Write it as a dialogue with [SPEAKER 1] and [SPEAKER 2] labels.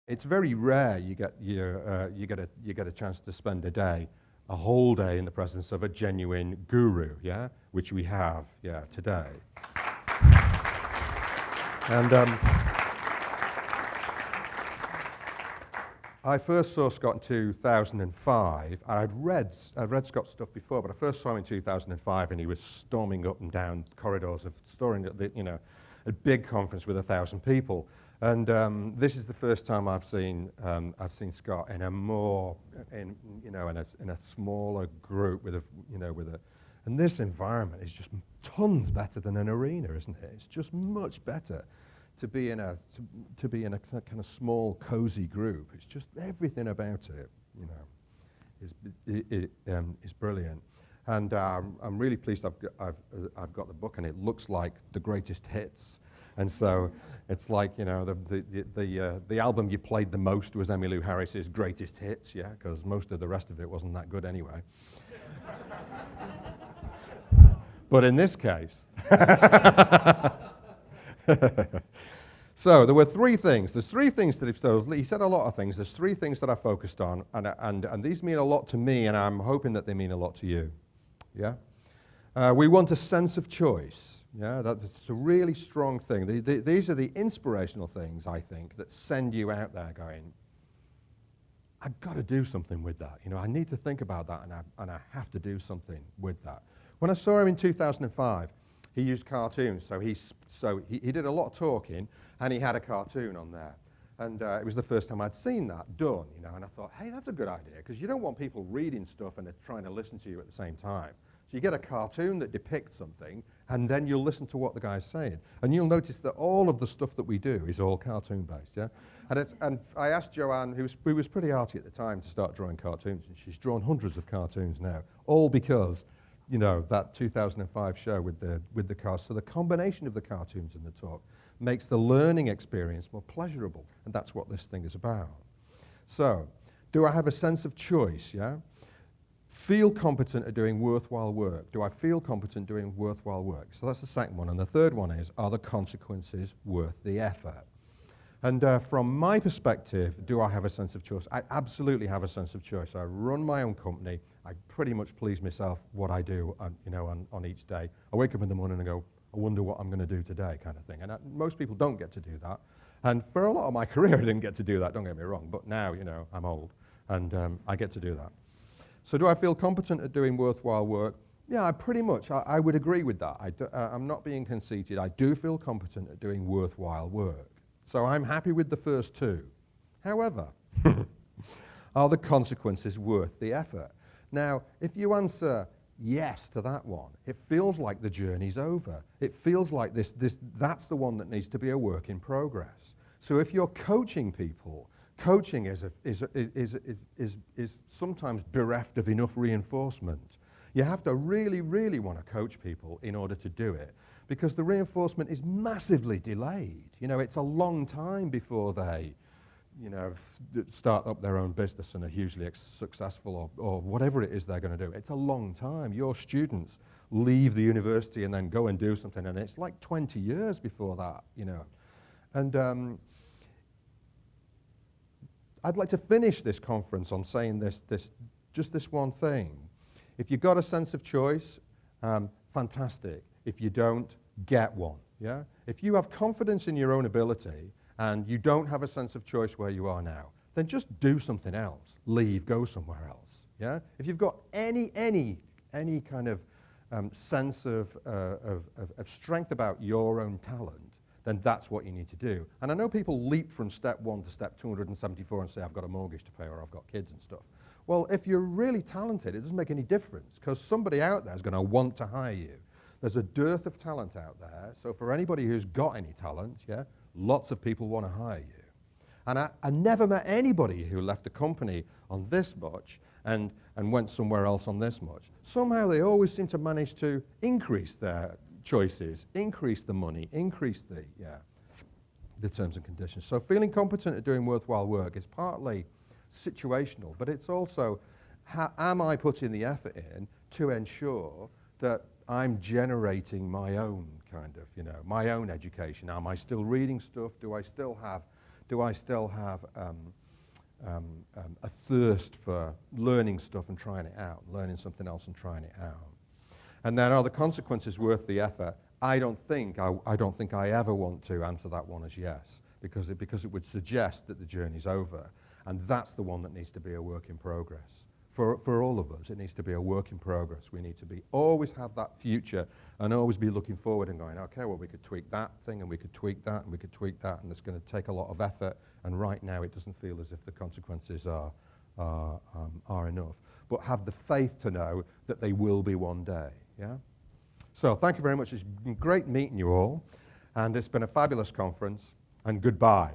[SPEAKER 1] It's very rare you get a chance to spend a whole day in the presence of a genuine guru, yeah, which we have, yeah, today. And I first saw Scott in 2005. I'd read Scott's stuff before, but I first saw him in 2005, and he was storming up and down corridors of a big conference with 1,000 people. And this is the first time I've seen Scott in a smaller group and this environment is just tons better than an arena, isn't it? It's just much better to be in a kind of small, cozy group. It's just everything about it, is brilliant. And I'm really pleased I've got the book, and it looks like the greatest hits. And so it's like, the album you played the most was Emmylou Harris's Greatest Hits, yeah, because most of the rest of it wasn't that good anyway. But in this case, so there were three things. There's three things that he said a lot of things. There's three things that I focused on, and these mean a lot to me, and I'm hoping that they mean a lot to you. Yeah, we want a sense of choice. Yeah, that's a really strong thing. These are the inspirational things, I think, that send you out there going, I've got to do something with that. I need to think about that, and I have to do something with that. When I saw him in 2005, he used cartoons. So he did a lot of talking, and he had a cartoon on there. And it was the first time I'd seen that done, and I thought, hey, that's a good idea, because you don't want people reading stuff and they're trying to listen to you at the same time. So you get a cartoon that depicts something, and then you'll listen to what the guy's saying. And you'll notice that all of the stuff that we do is all cartoon-based, yeah? And I asked Joanne, who was pretty arty at the time, to start drawing cartoons, and she's drawn hundreds of cartoons now, all because, that 2005 show with the cast. So the combination of the cartoons and the talk makes the learning experience more pleasurable, and that's what this thing is about. So, do I have a sense of choice, yeah? Feel competent at doing worthwhile work. Do I feel competent doing worthwhile work? So that's the second one. And the third one is, are the consequences worth the effort? And from my perspective, do I have a sense of choice? I absolutely have a sense of choice. I run my own company. I pretty much please myself what I do on each day. I wake up in the morning and go, I wonder what I'm going to do today, kind of thing. And most people don't get to do that. And for a lot of my career, I didn't get to do that, don't get me wrong. But now, I'm old, and I get to do that. So do I feel competent at doing worthwhile work? Yeah, pretty much. I would agree with that. I'm not being conceited. I do feel competent at doing worthwhile work. So I'm happy with the first two. However, are the consequences worth the effort? Now, if you answer yes to that one, it feels like the journey's over. It feels like that's the one that needs to be a work in progress. So if you're coaching people, coaching is sometimes bereft of enough reinforcement. You have to really, really want to coach people in order to do it, because the reinforcement is massively delayed. It's a long time before they, start up their own business and are hugely successful or whatever it is they're going to do. It's a long time. Your students leave the university and then go and do something, and it's like 20 years before that, And I'd like to finish this conference on saying just this one thing. If you've got a sense of choice, fantastic. If you don't, get one. Yeah? If you have confidence in your own ability and you don't have a sense of choice where you are now, then just do something else. Leave, go somewhere else. Yeah? If you've got any kind of sense of strength about your own talent, then that's what you need to do. And I know people leap from step 1 to step 274 and say, I've got a mortgage to pay or I've got kids and stuff. Well, if you're really talented, it doesn't make any difference, because somebody out there is going to want to hire you. There's a dearth of talent out there, so for anybody who's got any talent, yeah, lots of people want to hire you. And I never met anybody who left a company on this much and went somewhere else on this much. Somehow they always seem to manage to increase their choices, increase the money, increase the terms and conditions. So feeling competent at doing worthwhile work is partly situational, but it's also, am I putting the effort in to ensure that I'm generating my own kind of, my own education? Am I still reading stuff? Do I still have Do I still have a thirst for learning stuff and trying it out, learning something else and trying it out? And then, are the consequences worth the effort? I don't think I ever want to answer that one as yes, because it would suggest that the journey's over. And that's the one that needs to be a work in progress. For all of us, it needs to be a work in progress. We need to always have that future and always be looking forward and going, okay, well, we could tweak that thing and we could tweak that and we could tweak that, and it's going to take a lot of effort. And right now, it doesn't feel as if the consequences are enough. But have the faith to know that they will be one day. Yeah. So thank you very much. It's been great meeting you all, and it's been a fabulous conference. And goodbye.